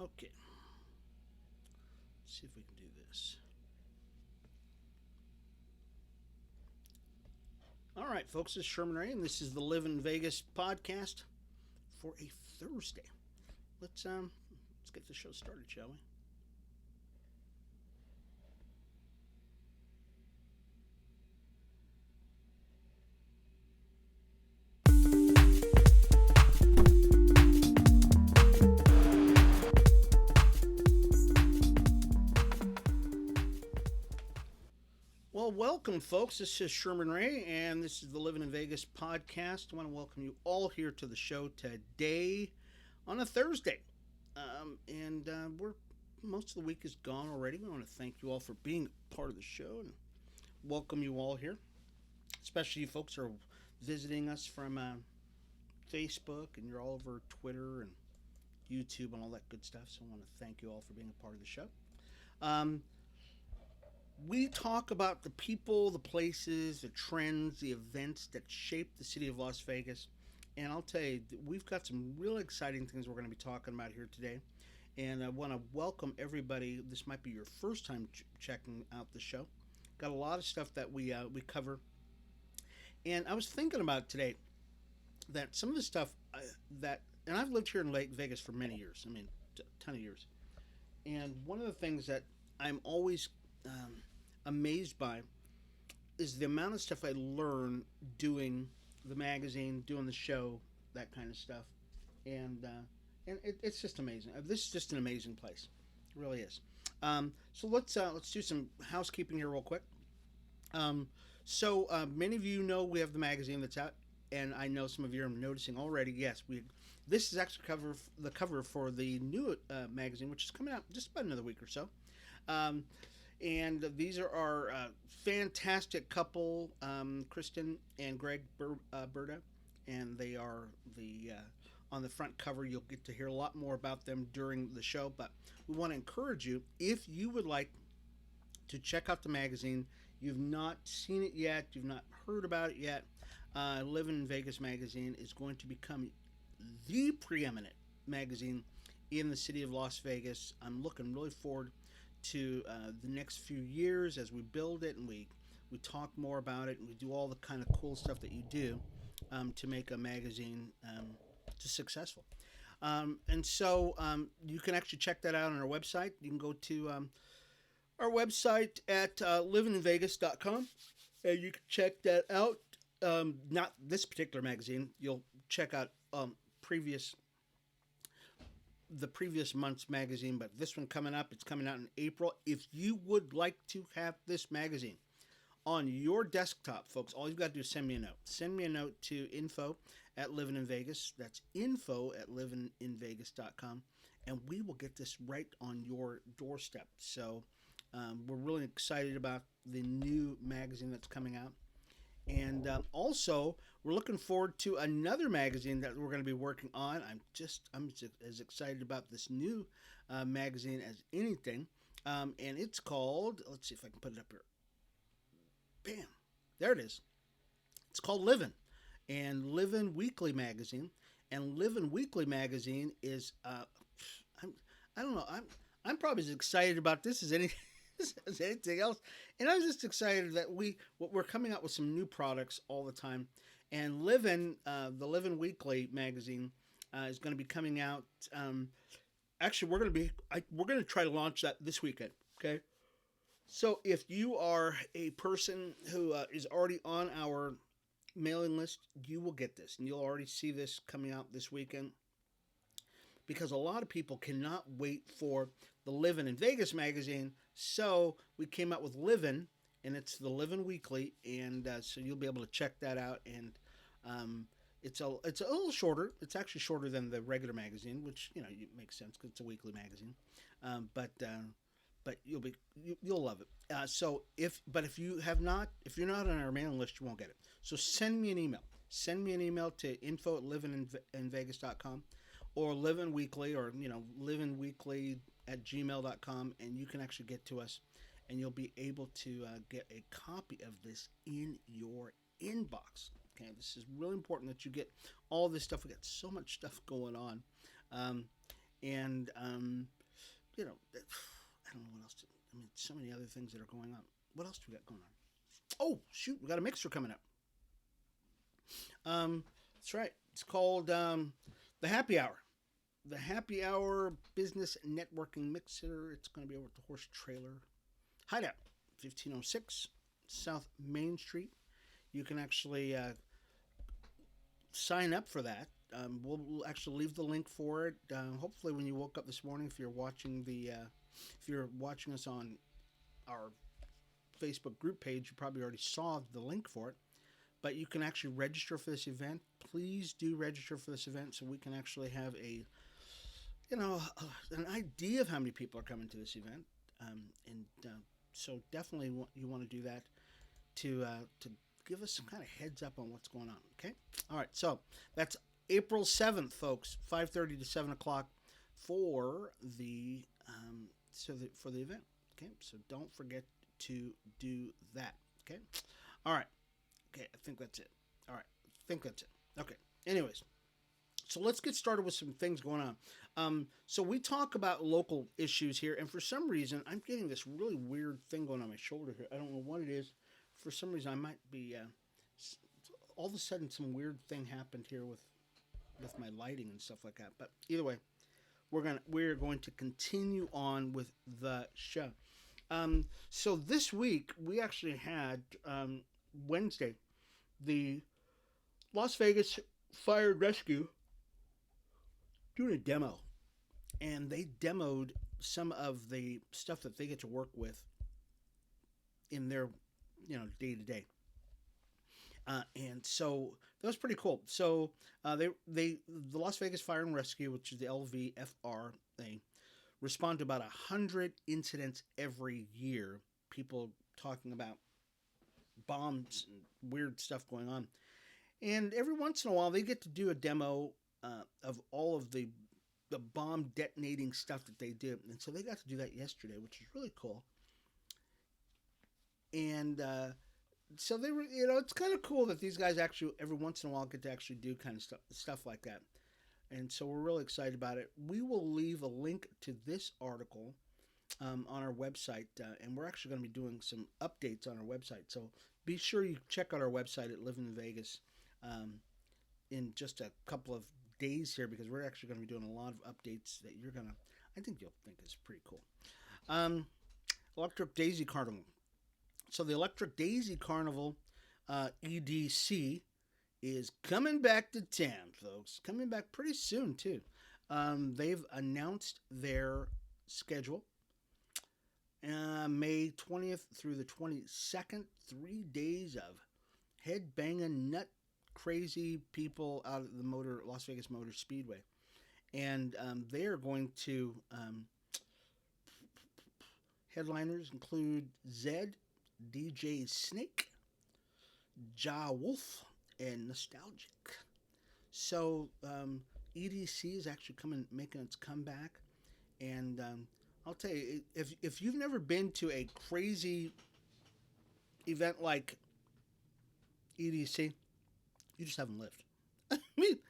Okay, let's see if we can do this. All right, folks, this is Sherman Ray, and this is the Livin Vegas podcast for a Thursday. Let's get the show started, shall we? Well, welcome, folks. This is Sherman Ray, and this is the Livin in Vegas podcast. I want to welcome you all here to the show today on a Thursday. We're most of the week is gone already. We want to thank you all for being part of the show and welcome you all here, especially you folks who are visiting us from Facebook and you're all over Twitter and YouTube and all that good stuff. So I want to thank you all for being a part of the show. Um, we talk about the people, the places, the trends, the events that shape the city of Las Vegas. And I'll tell you, we've got some really exciting things we're going to be talking about here today. And I want to welcome everybody. This might be your first time checking out the show. Got a lot of stuff that we cover. And I was thinking about today that some of the stuff and I've lived here in Lake Vegas for many years. I mean, a ton of years. And one of the things that I'm always amazed by is the amount of stuff I learn doing the magazine, doing the show, that kind of stuff, and it's just amazing. This is just an amazing place, it really is. So let's do some housekeeping here real quick. Many of you know we have the magazine that's out, and I know some of you are noticing already. Yes, this is actually the cover for the new magazine, which is coming out just about another week or so. And these are our fantastic couple, Kristen and Greg Berta, and they are the on the front cover. You'll get to hear a lot more about them during the show, but we want to encourage you, if you would like to check out the magazine, you've not seen it yet, you've not heard about it yet, Livin in Vegas magazine is going to become the preeminent magazine in the city of Las Vegas. I'm looking really forward to the next few years as we build it and we talk more about it and we do all the kind of cool stuff that you do to make a magazine successful. You can actually check that out on our website. You can go to our website at livininvegas.com and you can check that out. Not this particular magazine. You'll check out previous the previous month's magazine, but this one coming up, it's coming out in April. If you would like to have this magazine on your desktop, folks, all you've got to do is send me a note. Send me a note to info at Livin in Vegas. That's info at livininvegas.com, and we will get this right on your doorstep. So we're really excited about the new magazine that's coming out. And also, we're looking forward to another magazine that we're going to be working on. I'm as excited about this new magazine as anything. And it's called, let's see if I can put it up here. Bam. There it is. It's called Livin. And Livin Weekly Magazine. And Livin Weekly Magazine is, I don't know, I'm probably as excited about this as anything else. And I was just excited that we're coming out with some new products all the time. And Livin, the Livin Weekly magazine, is going to be coming out. Actually, we're going to try to launch that this weekend. Okay. So if you are a person who is already on our mailing list, you will get this, and you'll already see this coming out this weekend. Because a lot of people cannot wait for the Livin in Vegas magazine, so we came out with Livin, and it's the Livin Weekly, and so you'll be able to check that out. And it's a little shorter. It's actually shorter than the regular magazine, which makes sense because it's a weekly magazine. But you'll love it. If you're not on our mailing list, you won't get it. So send me an email. Send me an email to info at livininvegas.com. Or Livin Weekly, or livinweekly at gmail.com, and you can actually get to us, and you'll be able to get a copy of this in your inbox. Okay, this is really important that you get all this stuff. We got so much stuff going on, and you know, I don't know what else. I mean, so many other things that are going on. What else do we got going on? Oh shoot, we got a mixer coming up. That's right. It's called the Happy Hour. The Happy Hour Business Networking Mixer. It's going to be over at the Horse Trailer Hideout, 1506 South Main Street. You can actually sign up for that. We'll actually leave the link for it. Hopefully, when you woke up this morning, if you're watching us on our Facebook group page, you probably already saw the link for it. But you can actually register for this event. Please do register for this event so we can actually have an idea of how many people are coming to this event. So definitely you want to do that to give us some kind of heads up on what's going on. Okay. All right. So that's April 7th, folks, 5:30 to 7 o'clock for the for the event. Okay. So don't forget to do that. Okay. All right. Okay, I think that's it. All right, I think that's it. Okay. Anyways, so let's get started with some things going on. So we talk about local issues here, and for some reason, I'm getting this really weird thing going on my shoulder here. I don't know what it is. For some reason, I might be. All of a sudden, some weird thing happened here with my lighting and stuff like that. But either way, we're going to continue on with the show. So this week we actually had Wednesday, the Las Vegas Fire and Rescue doing a demo, and they demoed some of the stuff that they get to work with in their day to day, and so that was pretty cool. So the Las Vegas Fire and Rescue, which is the LVFR, they respond to about 100 incidents every year. People talking about bombs and weird stuff going on, and every once in a while they get to do a demo of all of the bomb detonating stuff that they do, and so they got to do that yesterday, which is really cool. And so they were, it's kind of cool that these guys actually every once in a while get to actually do kind of stuff like that, and so we're really excited about it. We will leave a link to this article on our website, and we're actually going to be doing some updates on our website. So be sure you check out our website at Livin in Vegas in just a couple of days here, because we're actually going to be doing a lot of updates that I think you'll think is pretty cool. Electric Daisy Carnival. So the Electric Daisy Carnival EDC is coming back to town, folks. Coming back pretty soon too. They've announced their schedule. May 20th through the 22nd, 3 days of head-banging, nut crazy people out at the Las Vegas Motor Speedway. And they are going to, headliners include Zed, DJ Snake, Ja Wolf, and Nostalgic. So EDC is actually making its comeback, and I'll tell you, if you've never been to a crazy event like EDC, you just haven't lived. I mean,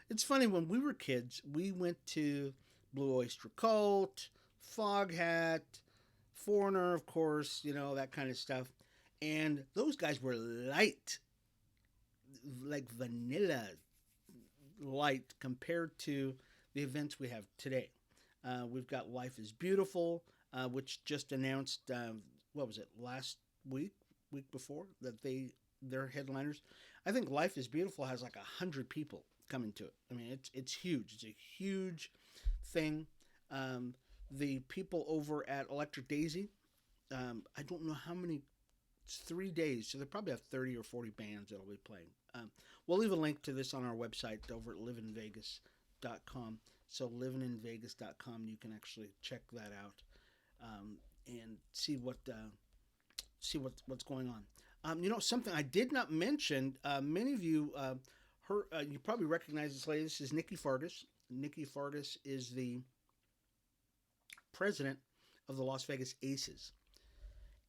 it's funny, when we were kids, we went to Blue Oyster Cult, Foghat, Foreigner, of course, that kind of stuff. And those guys were light, like vanilla light compared to the events we have today. We've got Life is Beautiful, which just announced, what was it, last week before, that they're headliners. I think Life is Beautiful has like 100 people coming to it. I mean, it's huge. It's a huge thing. The people over at Electric Daisy, I don't know how many. It's 3 days, so they probably have 30 or 40 bands that'll be playing. We'll leave a link to this on our website over at livinvegas.com. So livinvegas.com, you can actually check that out and see what's going on. Something I did not mention. Many of you you probably recognize this lady. This is Nikki Fargas. Nikki Fargas is the president of the Las Vegas Aces.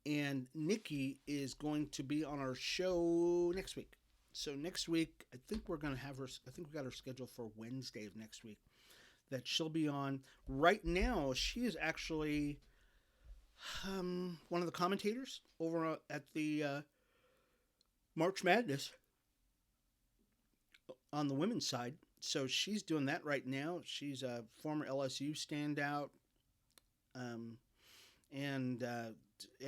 And Nikki is going to be on our show next week. So next week, I think we're going to have her. I think we got her scheduled for Wednesday of next week. that she'll be on. Right now, she is actually one of the commentators over at the March Madness on the women's side. So she's doing that right now. She's a former LSU standout, um, and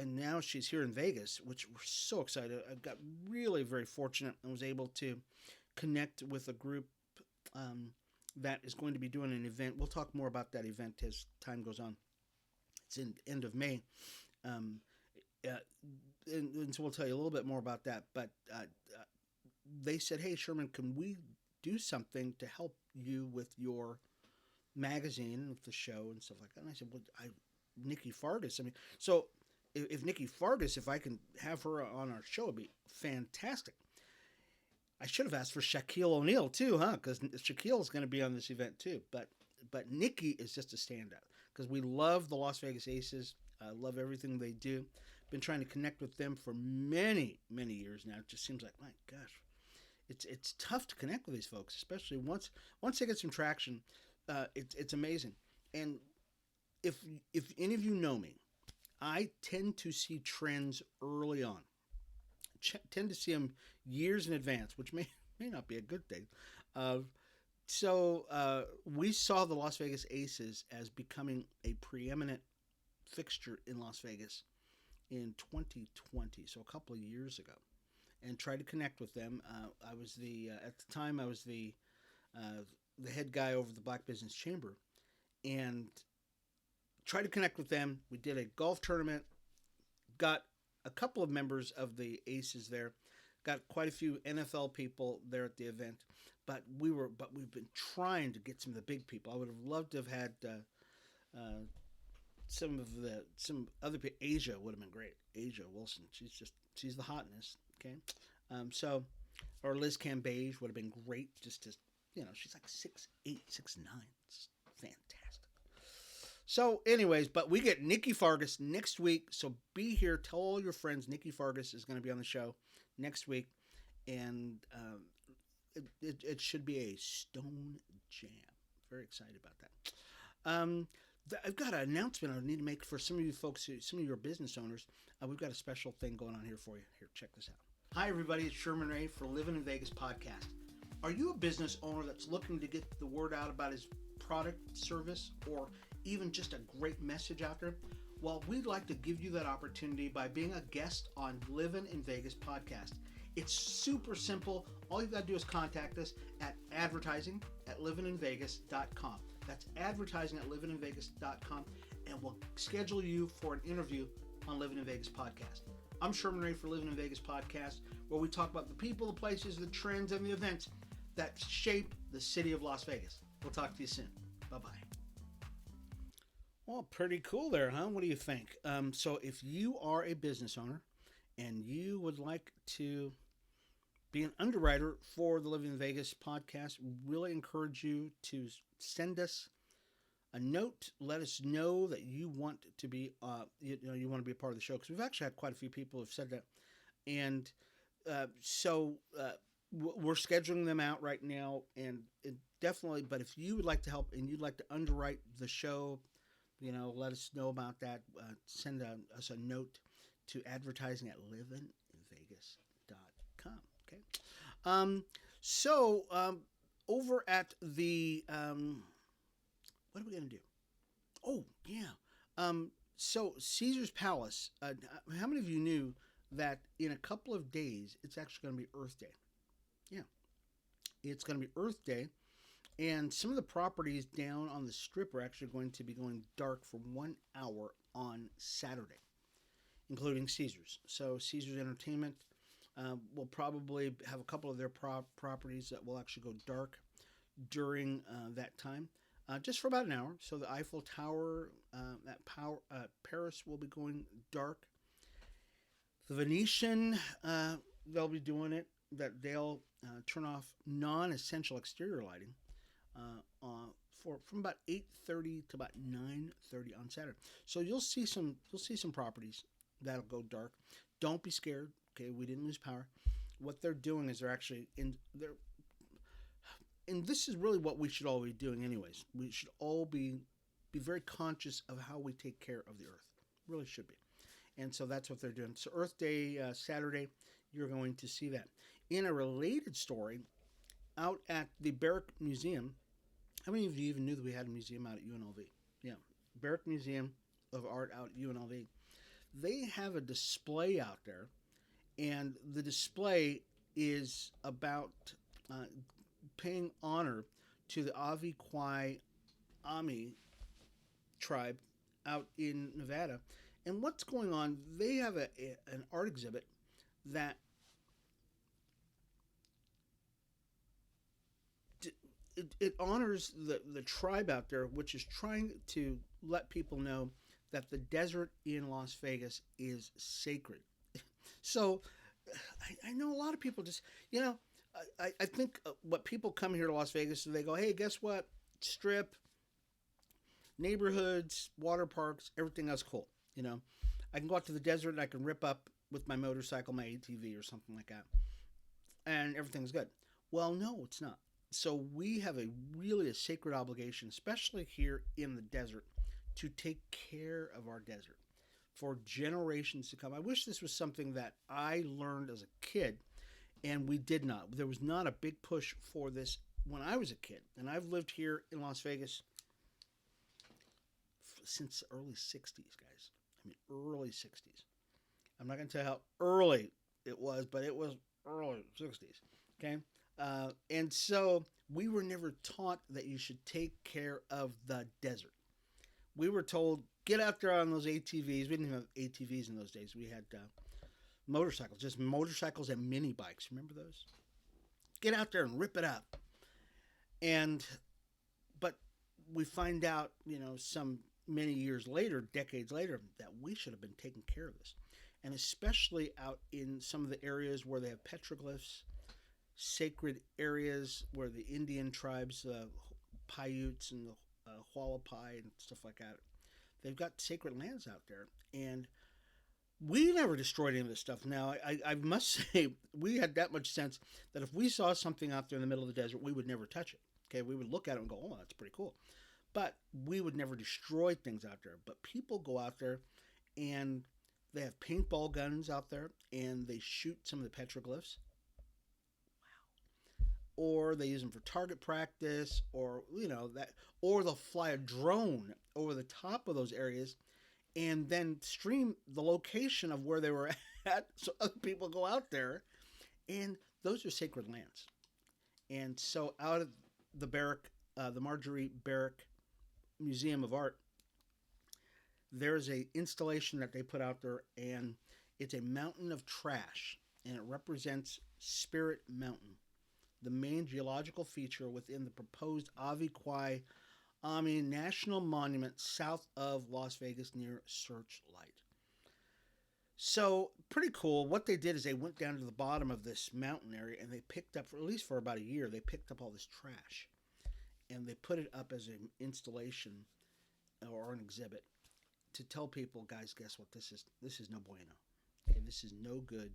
now she's here in Vegas, which we're so excited. I got really very fortunate and was able to connect with a group that is going to be doing an event. We'll talk more about that event as time goes on. It's in end of May, um, and so we'll tell you a little bit more about that. But they said, "Hey, Sherman, can we do something to help you with your magazine, with the show and stuff like that?" And I said, "Well, Nikki Fargas. I mean, so if Nikki Fargas, if I can have her on our show, it'd be fantastic." I should have asked for Shaquille O'Neal too, huh? Because Shaquille is going to be on this event too. But Nikki is just a standout because we love the Las Vegas Aces. Love everything they do. Been trying to connect with them for many years now. It just seems like, my gosh, it's tough to connect with these folks, especially once they get some traction. It's amazing. And if any of you know me, I tend to see trends early on. Tend to see them years in advance, which may not be a good thing. So we saw the Las Vegas Aces as becoming a preeminent fixture in Las Vegas in 2020, so a couple of years ago, and tried to connect with them. I was at the time I was the head guy over the Black Business Chamber, and tried to connect with them. We did a golf tournament, got a couple of members of the Aces there, got quite a few NFL people there at the event, but we've been trying to get some of the big people. I would have loved to have had some other people. Asia would have been great. Asia Wilson, she's the hotness. Okay, or Liz Cambage would have been great. Just to, she's like 6'8", 6'9". It's fantastic. So, anyways, but we get Nikki Fargas next week. So be here. Tell all your friends Nikki Fargas is going to be on the show next week, and it should be a stone jam. Very excited about that. I've got an announcement I need to make for some of you folks, some of your business owners. We've got a special thing going on here for you. Here, check this out. Hi, everybody. It's Sherman Ray for Livin in Vegas podcast. Are you a business owner that's looking to get the word out about his product, service, or even just a great message out there? Well, we'd like to give you that opportunity by being a guest on Livin in Vegas podcast. It's super simple. All you've got to do is contact us at advertising@livininvegas.com. That's advertising@livininvegas.com, and we'll schedule you for an interview on Livin in Vegas podcast. I'm Sherman Ray for Livin in Vegas podcast, where we talk about the people, the places, the trends, and the events that shape the city of Las Vegas. We'll talk to you soon. Bye-bye. Well, pretty cool there, huh? What do you think? So if you are a business owner and you would like to be an underwriter for the Livin in Vegas podcast, really encourage you to send us a note. Let us know that you want to be, you want to be a part of the show, because we've actually had quite a few people who have said that, and so we're scheduling them out right now, and definitely. But if you would like to help and you'd like to underwrite the show, let us know about that. Send us a note to advertising@livininvegas.com. Okay. Over at the what are we going to do? Oh, yeah. So Caesar's Palace, how many of you knew that in a couple of days, it's actually going to be Earth Day? Yeah. It's going to be Earth Day, and some of the properties down on the Strip are actually going to be going dark for 1 hour on Saturday, including Caesar's. So Caesar's Entertainment will probably have a couple of their properties that will actually go dark during that time. Just for about an hour. So the Eiffel Tower at Paris will be going dark. The Venetian, they'll be doing it, that they'll turn off non-essential exterior lighting from about 8:30 to about 9:30 on Saturday. So you'll see some properties that'll go dark. Don't be scared. Okay, we didn't lose power. What they're doing is they're and this is really what we should all be doing, anyways. We should all be very conscious of how we take care of the earth. Really should be. And so that's what they're doing. So Earth Day Saturday, you're going to see that. In a related story, out at the Barrick Museum, how many of you even knew that we had a museum out at UNLV? Yeah, Barrick Museum of Art out at UNLV. They have a display out there, and the display is about paying honor to the Avi Kwai Ami tribe out in Nevada. And what's going on? They have an art exhibit that it honors the tribe out there, which is trying to let people know that the desert in Las Vegas is sacred. So I know a lot of people just, I think what people come here to Las Vegas and they go, hey, guess what? Strip, neighborhoods, water parks, everything else cool. I can go out to the desert and I can rip up with my motorcycle, my ATV or something like that, and everything's good. Well, no, it's not. So we have a sacred obligation, especially here in the desert, to take care of our desert for generations to come. I wish this was something that I learned as a kid, and we did not. There was not a big push for this when I was a kid, and I've lived here in Las Vegas since the early 60s, guys. I mean, early 60s. I'm not going to tell you how early it was, but it was early 60s, okay? And so we were never taught that you should take care of the desert. We were told, get out there on those ATVs. We didn't have ATVs in those days. We had motorcycles, just motorcycles and mini bikes. Remember those? Get out there and rip it up. But we find out, some many years later, decades later, that we should have been taking care of this. And especially out in some of the areas where they have petroglyphs, sacred areas where the Indian tribes, Paiutes and the Hualapai and stuff like that, they've got sacred lands out there. And we never destroyed any of this stuff. Now, I must say, we had that much sense that if we saw something out there in the middle of the desert, we would never touch it. Okay, we would look at it and go, oh, that's pretty cool. But we would never destroy things out there. But people go out there and they have paintball guns out there and they shoot some of the petroglyphs. Or they use them for target practice, or or they'll fly a drone over the top of those areas and then stream the location of where they were at so other people go out there. And those are sacred lands. And so out of the Barrick, the Marjorie Barrick Museum of Art, there's a installation that they put out there, and it's a mountain of trash, and it represents Spirit Mountain, the main geological feature within the proposed Avi Kwai Ami National Monument south of Las Vegas near Searchlight. So, pretty cool. What they did is they went down to the bottom of this mountain area and they picked up, at least for about a year, they picked up all this trash. And they put it up as an installation or an exhibit to tell people, guys, guess what? This is no bueno. Okay, this is no good.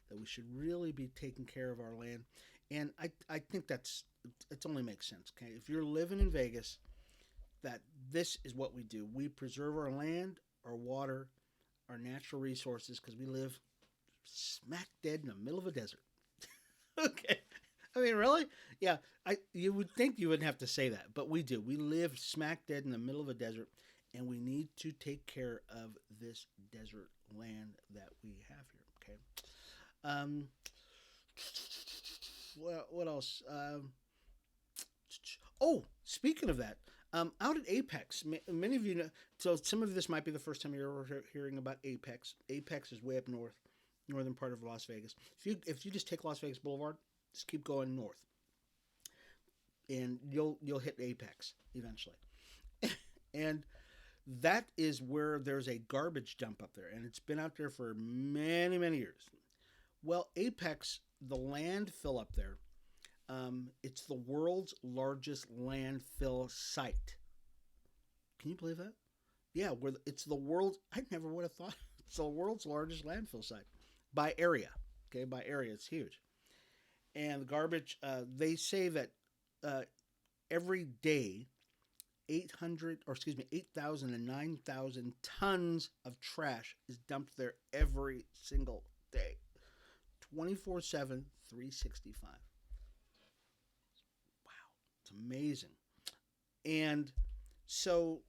That we should really be taking care of our land. And I think it only makes sense. Okay, if you're living in Vegas, that this is what we do. We preserve our land, our water, our natural resources, because we live smack dead in the middle of a desert. Okay. I mean, really? Yeah, you would think you wouldn't have to say that, but we do. We live smack dead in the middle of a desert, and we need to take care of this desert land that we have here, okay? What else? Speaking of that, out at Apex, many of you know, so some of this might be the first time you're ever hearing about Apex. Apex is way up northern part of Las Vegas. If you just take Las Vegas Boulevard, just keep going north, and you'll hit Apex eventually. And that is where there's a garbage dump up there, and it's been out there for many, many years. Well, Apex, the landfill up there, it's the world's largest landfill site. Can you believe that? Yeah, it's the world's, I never would have thought, it's the world's largest landfill site by area. Okay, by area, it's huge. And the garbage, they say that uh, every day 8,000 and 9,000 tons of trash is dumped there every single day, 24/7, 365. Wow, it's amazing. And so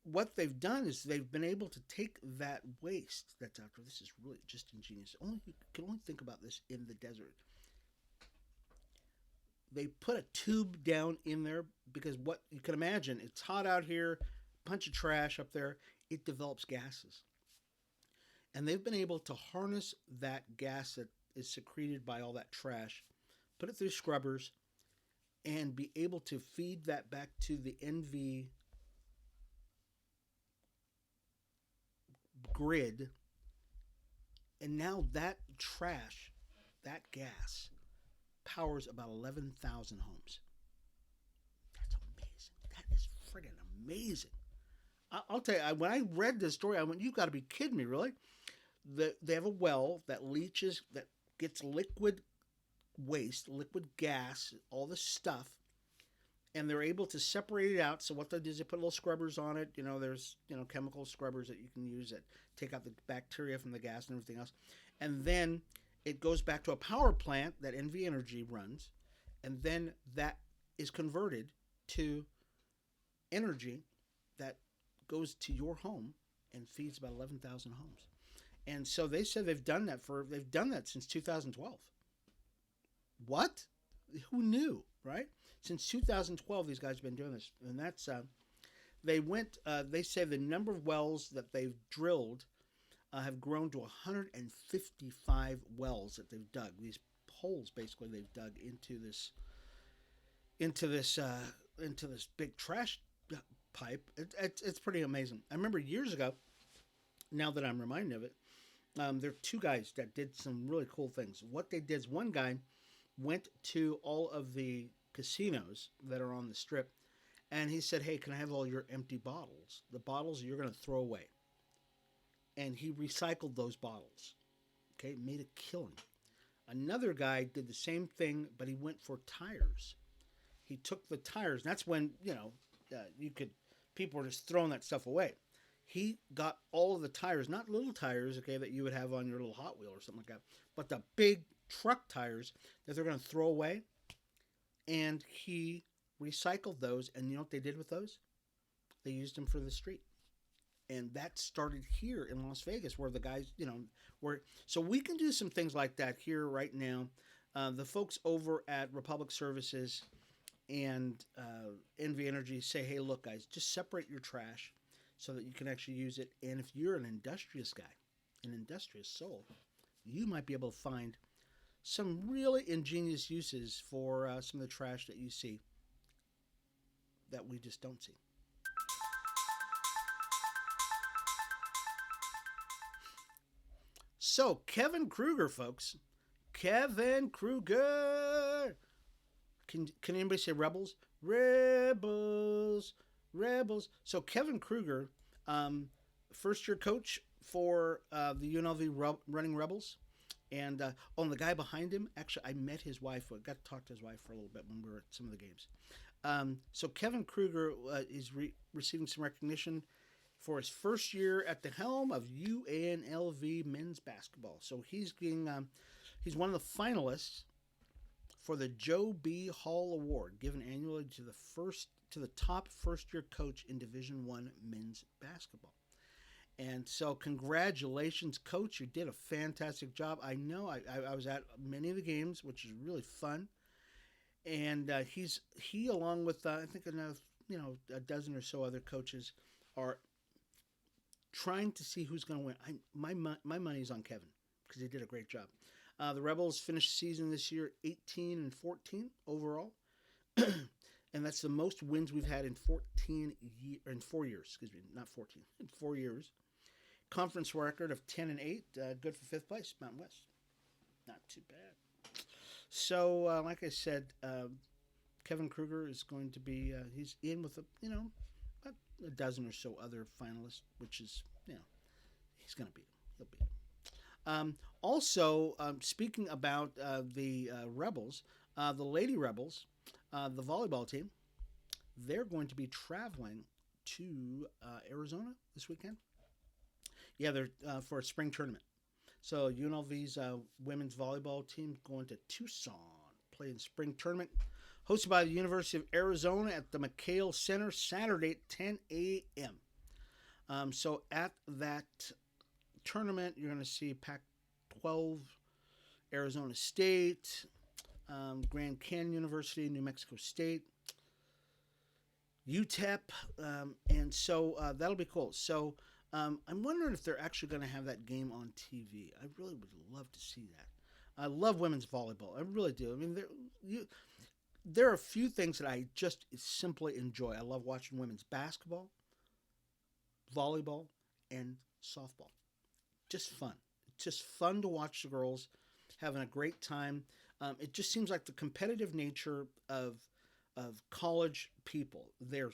what they've done is they've been able to take that waste that's out there. This is really just ingenious. Only you can only think about this in the desert. They put a tube down in there because what you can imagine, it's hot out here, bunch of trash up there, it develops gases. And they've been able to harness that gas that is secreted by all that trash, put it through scrubbers, and be able to feed that back to the NV grid. And now that trash, that gas, powers about 11,000 homes. That's amazing. That is friggin' amazing. I'll tell you, when I read this story, I went, "You've got to be kidding me, really?" They have a well that leaches, that gets liquid waste, liquid gas, all this stuff, and they're able to separate it out. So what they do is they put little scrubbers on it. There's chemical scrubbers that you can use that take out the bacteria from the gas and everything else, and then it goes back to a power plant that NV Energy runs, and then that is converted to energy that goes to your home and feeds about 11,000 homes. And so they said they've done that since 2012. What? Who knew, right? Since 2012, these guys have been doing this, and that's they say the number of wells that they've drilled have grown to 155 wells that they've dug. These holes, basically, they've dug into this big trash pipe. It's pretty amazing. I remember years ago. Now that I'm reminded of it, there are two guys that did some really cool things. What they did is one guy went to all of the casinos that are on the strip, and he said, "Hey, can I have all your empty bottles? The bottles you're going to throw away." And he recycled those bottles. Okay, made a killing. Another guy did the same thing, but he went for tires. He took the tires. And that's when people were just throwing that stuff away. He got all of the tires, not little tires, okay, that you would have on your little Hot Wheel or something like that, but the big truck tires that they're going to throw away. And he recycled those. And you know what they did with those? They used them for the street. And that started here in Las Vegas, where the guys, so we can do some things like that here right now. The folks over at Republic Services and NV Energy say, "Hey, look, guys, just separate your trash so that you can actually use it. And if you're an industrious guy, an industrious soul, you might be able to find some really ingenious uses for some of the trash that you see that we just don't see." So, Kevin Krueger, folks. Kevin Krueger. Can anybody say Rebels? Rebels. Rebels. So, Kevin Krueger, first-year coach for the UNLV Running Rebels. And the guy behind him, actually, I met his wife. I got to talk to his wife for a little bit when we were at some of the games. So, Kevin Krueger is receiving some recognition for his first year at the helm of UNLV men's basketball. So he's he's one of the finalists for the Joe B. Hall Award, given annually to the top first-year coach in Division I men's basketball. And so congratulations, Coach. You did a fantastic job. I know I was at many of the games, which is really fun. And he along with I think a dozen or so other coaches are trying to see who's going to win. My money's on Kevin because he did a great job. The Rebels finished the season this year 18-14 overall, and that's the most wins we've had in 4 years. Excuse me, not 14, in 4 years. Conference record of 10-8, good for fifth place, Mountain West. Not too bad. So, like I said, Kevin Krueger is going to be. He's in with about a dozen or so other finalists, which is, he's going to beat him. He'll beat him. Also, speaking about the Rebels, the Lady Rebels The volleyball team, they're going to be traveling to Arizona this weekend. Yeah, they're for a spring tournament. So UNLV's women's volleyball team going to Tucson, playing spring tournament, hosted by the University of Arizona at the McKale Center Saturday at 10 a.m. So at that tournament, you're going to see Pac-12, Arizona State, Grand Canyon University, New Mexico State, UTEP, and so that'll be cool. So I'm wondering if they're actually going to have that game on TV. I really would love to see that. I love women's volleyball. I really do. I mean, there are a few things that I just simply enjoy. I love watching women's basketball, volleyball, and softball. Just fun. It's just fun to watch the girls having a great time. It just seems like the competitive nature of college people. They're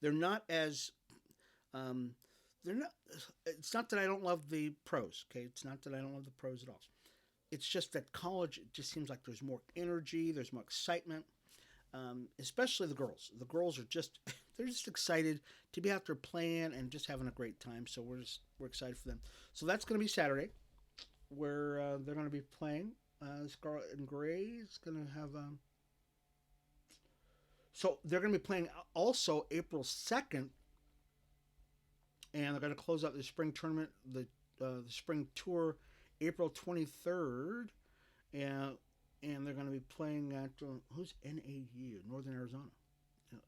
not as they're not. It's not that I don't love the pros. Okay, it's not that I don't love the pros at all. It's just that college, it just seems like there's more energy, there's more excitement, especially the girls. The girls are just, they're just excited to be out there playing and just having a great time. So we're excited for them. So that's going to be Saturday, where they're going to be playing. Scarlet and Gray is going to have. So they're going to be playing also April 2nd, and they're going to close out the spring tournament, the spring tour, April 23rd, and they're going to be playing at who's NAU, Northern Arizona.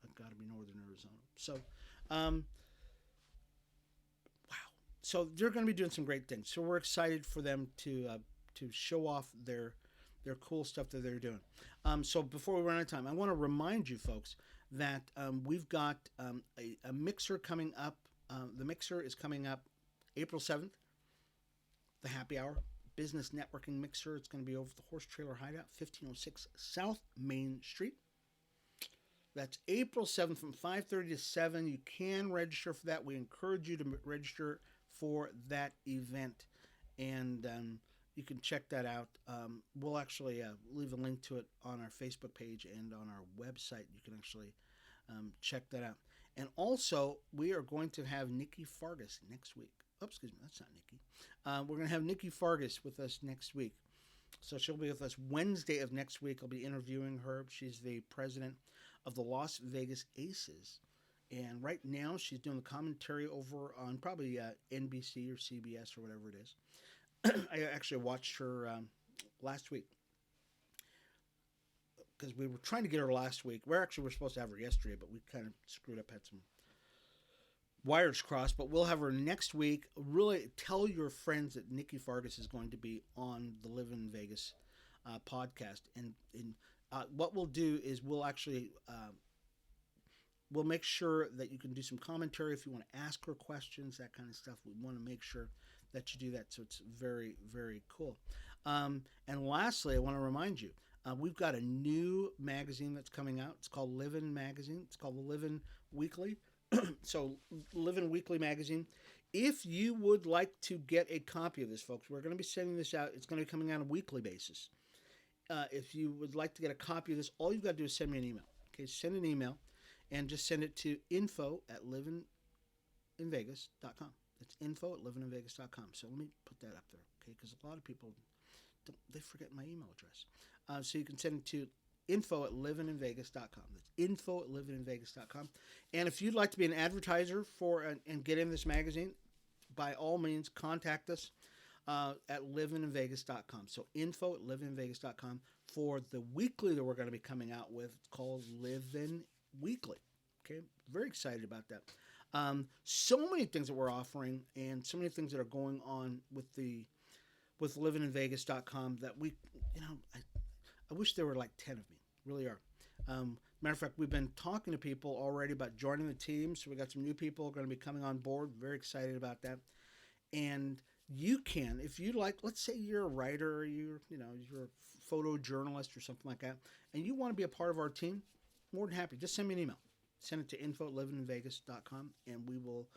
It's got to be Northern Arizona. So, wow. So they're going to be doing some great things. So we're excited for them to show off their cool stuff that they're doing. So before we run out of time, I want to remind you folks that we've got a mixer coming up. The mixer is coming up April 7th. The happy hour business networking mixer. It's going to be over the Horse Trailer Hideout, 1506 South Main Street. That's April 7th from 5:30 to 7. You can register for that. We encourage you to register for that event, and you can check that out. We'll actually leave a link to it on our Facebook page and on our website. You can actually check that out. And also, we are going to have Nikki Fargas next week. Oh, excuse me, that's not Nikki. We're going to have Nikki Fargas with us next week. So she'll be with us Wednesday of next week. I'll be interviewing her. She's the president of the Las Vegas Aces. And right now, she's doing the commentary over on probably NBC or CBS or whatever it is. I actually watched her last week because we were trying to get her last week. We're supposed to have her yesterday, but we kind of screwed up, had some wires crossed. But we'll have her next week. Really tell your friends that Nikki Fargas is going to be on the Livin in Vegas podcast. And what we'll do is we'll actually we'll make sure that you can do some commentary if you want to ask her questions, that kind of stuff. We want to make sure that you do that. So it's very, very cool. And lastly, I want to remind you, we've got a new magazine that's coming out. It's called Livin Magazine. It's called the Livin Weekly. So Livin Weekly Magazine. If you would like to get a copy of this, folks, we're going to be sending this out. It's going to be coming out on a weekly basis. If you would like to get a copy of this, all you've got to do is send me an email. Okay, send an email and just send it to info@livininvegas.com. It's info@livininvegas.com. So let me put that up there, okay? Because a lot of people, they forget my email address. So you can send it to info@livininvegas.com. That's info@livininvegas.com. And if you'd like to be an advertiser for and get in this magazine, by all means, contact us at livininvegas.com. So info@livininvegas.com for the weekly that we're going to be coming out with. It's called Livin Weekly. Okay, very excited about that. So many things that we're offering, and so many things that are going on with livininvegas.com that we, I wish there were like 10 of me. Really are. Matter of fact, we've been talking to people already about joining the team. So we got some new people going to be coming on board. Very excited about that. And you can, if you like, let's say you're a writer, or you're a photojournalist or something like that, and you want to be a part of our team, more than happy. Just send me an email. Send it to info@livininvegas.com, and we will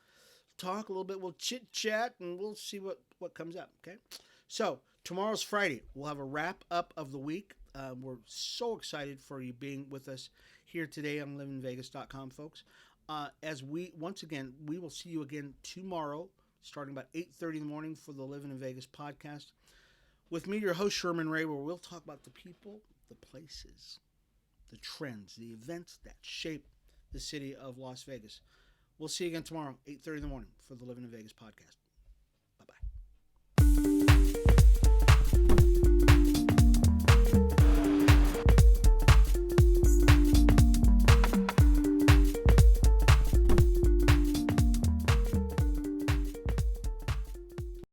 talk a little bit. We'll chit-chat, and we'll see what comes up, okay? So tomorrow's Friday. We'll have a wrap-up of the week. We're so excited for you being with us here today on livinvegas.com, folks. As we, once again, we will see you again tomorrow, starting about 8:30 in the morning for the Livin in Vegas podcast. With me, your host, Sherman Ray, where we'll talk about the people, the places, the trends, the events that shape the city of Las Vegas. We'll see you again tomorrow, 8:30 in the morning for the Livin in Vegas podcast.